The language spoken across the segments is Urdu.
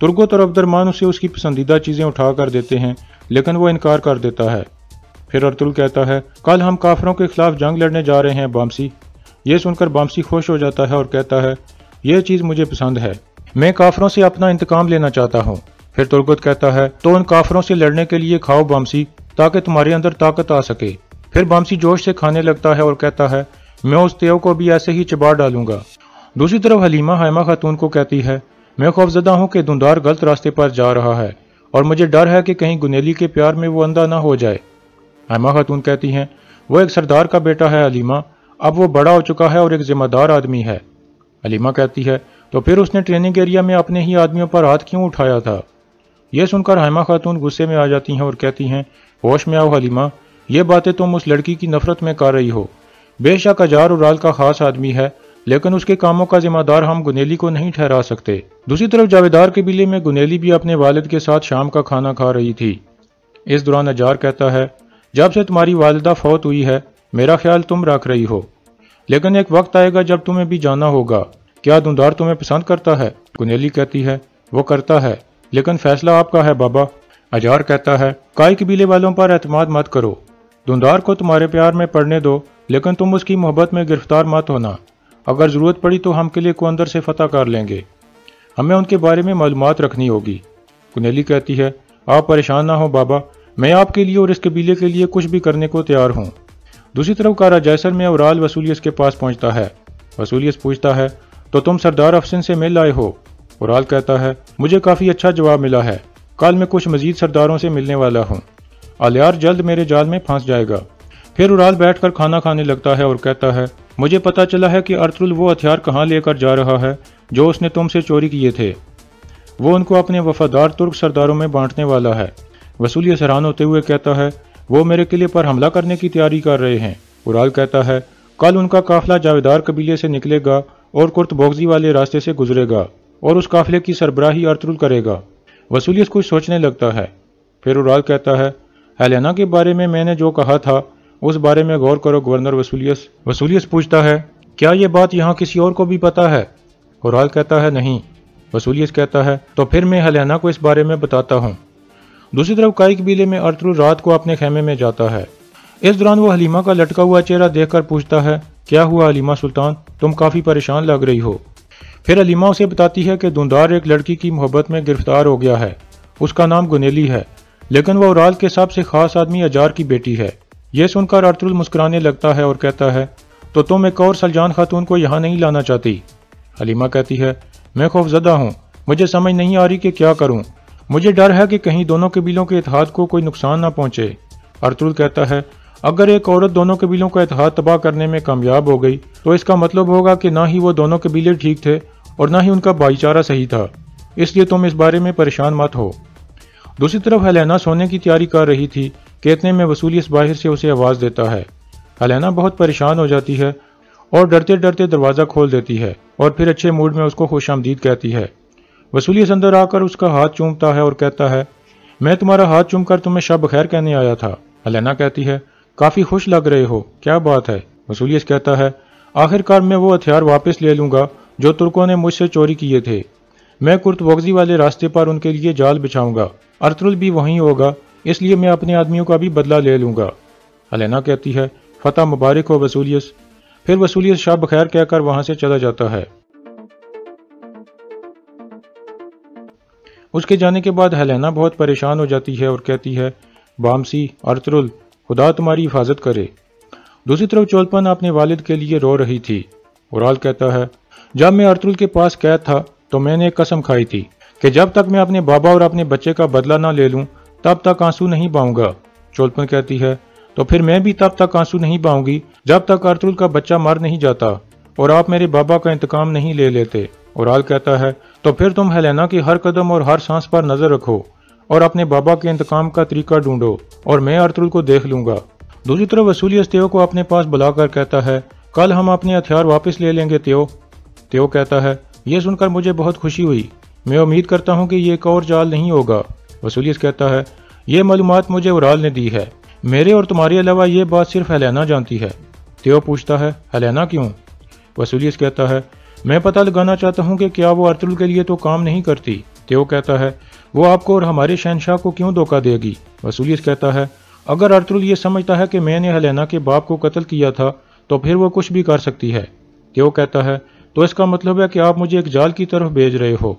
ترگت اور عبدالرحمان اسے اس کی پسندیدہ چیزیں اٹھا کر دیتے ہیں لیکن وہ انکار کر دیتا ہے۔ پھر ارطغرل کہتا ہے کل ہم کافروں کے خلاف جنگ لڑنے جا رہے ہیں بامسی۔ یہ سن کر بامسی خوش ہو جاتا ہے اور کہتا ہے یہ چیز مجھے پسند ہے، میں کافروں سے اپنا انتقام لینا چاہتا ہوں۔ پھر ترگت کہتا ہے تو ان کافروں سے لڑنے کے لیے کھاؤ بامسی تاکہ تمہارے اندر طاقت آ سکے۔ پھر بامسی جوش سے کھانے لگتا ہے اور کہتا ہے میں اس تیو کو بھی ایسے ہی چبا ڈالوں گا۔ دوسری طرف حلیمہ حائمہ خاتون کو کہتی ہے میں خوفزدہ ہوں کہ دھندار غلط راستے پر جا رہا ہے اور مجھے ڈر ہے کہ کہیں گنیلی کے پیار میں وہ اندھا نہ ہو جائے۔ حائمہ خاتون کہتی ہیں وہ ایک سردار کا بیٹا ہے حلیمہ، اب وہ بڑا ہو چکا ہے اور ایک ذمہ دار آدمی ہے۔ حلیمہ کہتی ہے تو پھر اس نے ٹریننگ ایریا میں اپنے ہی آدمیوں پر ہاتھ کیوں اٹھایا تھا؟ یہ سن کر حائمہ خاتون غصے میں آ جاتی ہیں اور کہتی ہیں ہوش میں آؤ حلیمہ، یہ باتیں تم اس لڑکی کی نفرت میں کر رہی ہو۔ بے شک اجار اورال کا خاص آدمی ہے لیکن اس کے کاموں کا ذمہ دار ہم گنیلی کو نہیں ٹھہرا سکتے۔ دوسری طرف جاویدار قبیلے میں گنیلی بھی اپنے والد کے ساتھ شام کا کھانا کھا رہی تھی۔ اس دوران اجار کہتا ہے جب سے تمہاری والدہ فوت ہوئی ہے میرا خیال تم رکھ رہی ہو، لیکن ایک وقت آئے گا جب تمہیں بھی جانا ہوگا۔ کیا دھندار تمہیں پسند کرتا ہے؟ گنیلی کہتی ہے وہ کرتا ہے لیکن فیصلہ آپ کا ہے بابا۔ اجار کہتا ہے کائی قبیلے والوں پر اعتماد مت کرو، دھندار کو تمہارے پیار میں پڑنے دو لیکن تم اس کی محبت میں گرفتار مت ہونا۔ اگر ضرورت پڑی تو ہم قلعے کو اندر سے فتح کر لیں گے، ہمیں ان کے بارے میں معلومات رکھنی ہوگی۔ گنیلی کہتی ہے آپ پریشان نہ ہو بابا، میں آپ کے لیے اور اس قبیلے کے لیے کچھ بھی کرنے کو تیار ہوں۔ دوسری طرف کارا جیسر میں اورال وسولیس کے پاس پہنچتا ہے۔ وسولیس پوچھتا ہے تو تم سردار افسن سے مل آئے ہو؟ اورال کہتا ہے مجھے کافی اچھا جواب ملا ہے، کل میں کچھ مزید سرداروں سے ملنے والا ہوں، الیار جلد میرے جال میں پھنس جائے گا۔ پھر اورال بیٹھ کر کھانا کھانے لگتا ہے اور کہتا ہے مجھے پتا چلا ہے کہ ارطغرل وہ ہتھیار کہاں لے کر جا رہا ہے جو اس نے تم سے چوری کیے تھے، وہ ان کو اپنے وفادار ترک سرداروں میں بانٹنے والا ہے۔ وسولیس حیران ہوتے ہوئے کہتا ہے وہ میرے قلعے پر حملہ کرنے کی تیاری کر رہے ہیں۔ اورال کہتا ہے کل ان کا قافلہ جاویدار قبیلے سے نکلے گا اور کرت بوغزی والے راستے سے گزرے گا اور اس قافلے کی سربراہی ارطغرل کرے گا۔ وسولیس کچھ سوچنے لگتا ہے۔ پھر اورال کہتا ہے ہیلینا کے بارے میں نے جو کہا تھا اس بارے میں غور کرو گورنر وسولیس۔ وسولیس پوچھتا ہے کیا یہ بات یہاں کسی اور کو بھی پتا ہے؟ اورال کہتا ہے نہیں۔ وسولیس کہتا ہے تو پھر میں ہیلینا کو اس بارے میں بتاتا ہوں۔ دوسری طرف کائی قبیلے میں ارطغرل رات کو اپنے خیمے میں جاتا ہے۔ اس دوران وہ حلیمہ کا لٹکا ہوا چہرہ دیکھ کر پوچھتا ہے کیا ہوا حلیمہ سلطان، تم کافی پریشان لگ رہی ہو۔ پھر حلیمہ اسے بتاتی ہے کہ دھندار ایک لڑکی کی محبت میں گرفتار ہو گیا ہے، اس کا نام گنیلی ہے لیکن وہ اورال کے سب سے خاص آدمی اجار کی بیٹی ہے۔ یہ سن کر ارطغرل مسکرانے لگتا ہے اور کہتا ہے تو تم ایک اور سلجان خاتون کو یہاں نہیں لانا چاہتی؟ حلیمہ کہتی ہے میں خوفزدہ ہوں، مجھے سمجھ نہیں آ رہی کہ کیا کروں، مجھے ڈر ہے کہ کہیں دونوں قبیلوں کے اتحاد کو کوئی نقصان نہ پہنچے۔ ارطغرل کہتا ہے اگر ایک عورت دونوں قبیلوں کا اتحاد تباہ کرنے میں کامیاب ہو گئی تو اس کا مطلب ہوگا کہ نہ ہی وہ دونوں قبیلے ٹھیک تھے اور نہ ہی ان کا بھائی چارہ صحیح تھا، اس لیے تم اس بارے میں پریشان مت ہو۔ دوسری طرف ہیلینا سونے کی تیاری کر رہی تھی کہ اتنے میں وسولیس باہر سے اسے آواز دیتا ہے۔ ہیلینا بہت پریشان ہو جاتی ہے اور ڈرتے ڈرتے دروازہ کھول دیتی ہے اور پھر اچھے موڈ میں اس کو خوش آمدید کہتی ہے۔ وسولیس اندر آ کر اس کا ہاتھ چومتا ہے اور کہتا ہے میں تمہارا ہاتھ چوم کر تمہیں شب بخیر کہنے آیا تھا۔ ہیلینا کہتی ہے کافی خوش لگ رہے ہو، کیا بات ہے؟ وسولیس کہتا ہے آخر کار میں وہ ہتھیار واپس لے لوں گا جو ترکوں نے مجھ سے چوری کیے تھے، میں کرت بوغزی والے راستے پر ان کے لیے جال بچھاؤں گا، ارطغرل بھی وہیں ہوگا، اس لیے میں اپنے آدمیوں کا بھی بدلہ لے لوں گا۔ ہیلینا کہتی ہے فتح مبارک ہو وسولیس۔ پھر وسولیس شب بخیر کہہ کر وہاں سے چلا جاتا ہے۔ اس کے جانے کے بعد ہیلینا بہت پریشان ہو جاتی ہے اور کہتی ہے بامسی، ارطغرل، خدا تمہاری حفاظت کرے۔ دوسری طرف چولپن اپنے والد کے لیے رو رہی تھی۔ اورال کہتا ہے جب میں ارطغرل کے پاس قید تھا تو میں نے ایک قسم کھائی تھی کہ جب تک میں اپنے بابا اور اپنے بچے کا بدلہ نہ لے لوں تب تک آنسو نہیں بہاؤں گا۔ چولپن کہتی ہے تو پھر میں بھی تب تک آنسو نہیں بہاؤں گی جب تک ارطغرل کا بچہ مر نہیں جاتا اور آپ میرے بابا کا انتقام نہیں لے لیتے۔ اورال کہتا ہے تو پھر تم ہیلینا کی ہر قدم اور ہر سانس پر نظر رکھو اور اپنے بابا کے انتقام کا طریقہ ڈھونڈو اور میں ارطغرل کو دیکھ لوں گا۔ دوسری طرف وسولیس تیو کو اپنے پاس بلا کر کہتا ہے کل ہم اپنے ہتھیار واپس لے لیں گے تیو۔ تیو کہتا ہے یہ سن کر مجھے بہت خوشی ہوئی، میں امید کرتا ہوں کہ یہ ایک اور جال نہیں ہوگا۔ وسولیس کہتا ہے یہ معلومات مجھے اورال نے دی ہے، میرے اور تمہارے علاوہ یہ بات صرف ہیلینا جانتی ہے۔ تیو پوچھتا ہے ہیلینا کیوں؟ وسولیس کہتا ہے میں پتہ لگانا چاہتا ہوں کہ کیا وہ ارطغرل کے لیے تو کام نہیں کرتی، تیو کہتا ہے وہ آپ کو اور ہمارے شہنشاہ کو کیوں دھوکہ دے گی؟ وسولیس کہتا ہے اگر ارطغرل یہ سمجھتا ہے کہ میں نے ہیلینا کے باپ کو قتل کیا تھا تو پھر وہ کچھ بھی کر سکتی ہے۔ تیو کہتا ہے تو اس کا مطلب ہے کہ آپ مجھے ایک جال کی طرف بھیج رہے ہو۔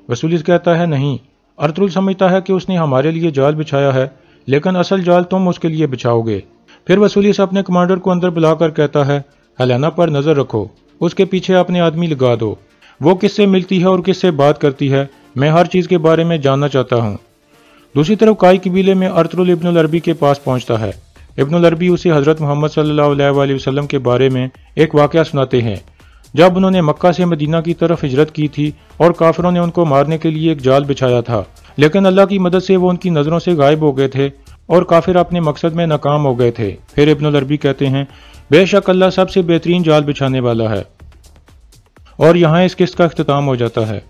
وسولیس کہتا ہے نہیں، ارطغرل سمجھتا ہے کہ اس نے ہمارے لیے جال بچھایا ہے، لیکن اصل جال تم اس کے لیے بچھاؤ گے۔ پھر وسولیس اپنے کمانڈر کو اندر بلا کر کہتا ہے ہیلینا پر نظر رکھو، اس کے پیچھے اپنے آدمی لگا دو، وہ کس سے ملتی ہے اور کس سے بات کرتی ہے، میں ہر چیز کے بارے میں جاننا چاہتا ہوں۔ دوسری طرف کائی قبیلے میں ارطغرل ابن العربی کے پاس پہنچتا ہے۔ ابن العربی اسے حضرت محمد صلی اللہ علیہ وآلہ وسلم کے بارے میں ایک واقعہ سناتے ہیں جب انہوں نے مکہ سے مدینہ کی طرف ہجرت کی تھی اور کافروں نے ان کو مارنے کے لیے ایک جال بچھایا تھا، لیکن اللہ کی مدد سے وہ ان کی نظروں سے غائب ہو گئے تھے اور کافر اپنے مقصد میں ناکام ہو گئے تھے۔ پھر ابن العربی کہتے ہیں بے شک اللہ سب سے بہترین جال بچھانے والا ہے، اور یہاں اس قسط کا اختتام ہو جاتا ہے۔